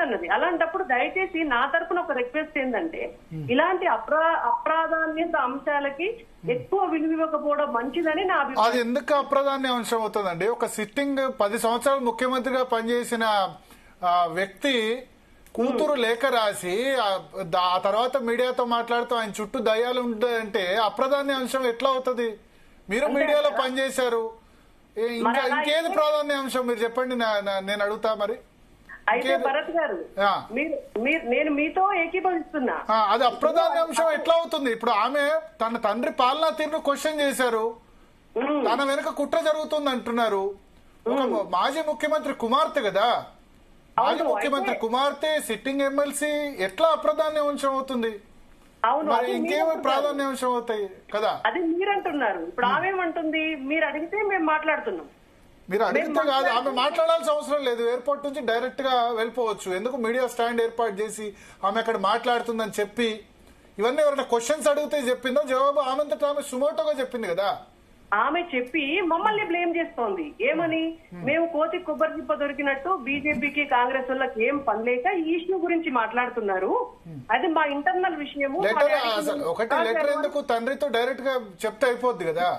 అన్నది. అలాంటప్పుడు దయచేసి నా తరపున ఒక రిక్వెస్ట్ ఏంటంటే, ఇలాంటి అప్రాధాన్యత అంశాలకి ఎక్కువ విలువివ్వకపోవడం మంచిదని నా అభిప్రాయం. అది ఎందుకు అప్రాధాన్య అంశం అవుతుందండి? ఒక సిట్టింగ్ 10 సంవత్సరాలు ముఖ్యమంత్రిగా పనిచేసిన వ్యక్తి కూతురు లేఖ రాసి ఆ తర్వాత మీడియాతో మాట్లాడుతూ ఆయన చుట్టూ దయ్యాలు ఉంటాయంటే అప్రాధాన్య అంశం ఎట్లా అవుతుంది? మీరు మీడియాలో పనిచేశారు, ఇంకా ఇంకేది ప్రాధాన్య అంశం మీరు చెప్పండి, నేను అడుగుతా. మరి అయితే భరత్ గారు, నేను మీతో ఏకీభవిస్తున్నా. అది అప్రధాన అంశం ఎట్లా అవుతుంది? ఇప్పుడు ఆమె తన తండ్రి పాలనా తీరును క్వశ్చన్ చేశారు, తన వెనుక కుట్ర జరుగుతుంది అంటున్నారు. ఒక మాజీ ముఖ్యమంత్రి కుమార్తె కదా, మాజీ ముఖ్యమంత్రి కుమార్తె సిట్టింగ్ ఎమ్మెల్సీ ఎట్లా అప్రధాన్య అంశం అవుతుంది? మరి ఇంకేమో ప్రాధాన్యాంశం అవుతాయి కదా. అది మీరంటున్నారు, ఇప్పుడు ఆమెమంటుంది? మీరు అడిగితే మేము మాట్లాడుతున్నాం. మీరు అడిగితే కాదు, ఆమె మాట్లాడాల్సిన అవసరం లేదు. ఎయిర్పోర్ట్ నుంచి డైరెక్ట్ గా వెళ్ళిపోవచ్చు. ఎందుకు మీడియా స్టాండ్ ఏర్పాటు చేసి ఆమె అక్కడ మాట్లాడుతుందని చెప్పి ఇవన్నీ ఎవరైనా క్వశ్చన్స్ అడిగితే చెప్పిందో జవాబు ఆమెతో ఆమె సుమోటోగా చెప్పింది కదా. ఆమె చెప్పి మమ్మల్ని బ్లేమ్ చేస్తోంది. ఏమని? మేము కోతి కొబ్బరి చిప్ప దొరికినట్టు బీజేపీకి కాంగ్రెస్ వాళ్ళకి ఏం పని లేక ఈ ఇష్యూ గురించి మాట్లాడుతున్నారు. అది మా ఇంటర్నల్ విషయము. ఒకటి లెటర్ ఎందుకు తండ్రితో డైరెక్ట్ గా చెప్తే అయిపోద్ది కదా.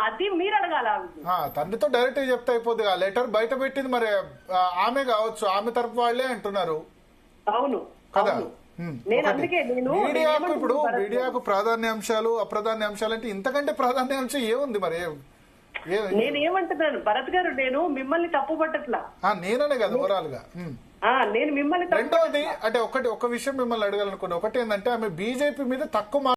అది మీరు అడగాల. తండ్రితో డైరెక్ట్ గా చెప్తే అయిపోద్ది. ఆ లెటర్ బయట పెట్టింది మరి ఆమె కావచ్చు, ఆమె తరపు వాళ్లే అంటున్నారు. అవును కదా. మీడియాకు ఇప్పుడు మీడియాకు ప్రాధాన్యాంశాలు అప్రాధాన్యాంశాలు అంటే ఇంతకంటే ప్రాధాన్యాంశం ఏముంది? మరి నేనేమంటున్నాను భరత్ గారు, నేను మిమ్మల్ని తప్పు పట్టట్లా, నేననే కదా ఓవరాల్ గా. నేను మిమ్మల్ని. రెండోది అంటే ఒక విషయం మిమ్మల్ని అడగాలనుకున్నా. ఒకటి ఏంటంటే ఆమె బీజేపీ మీద తక్కువ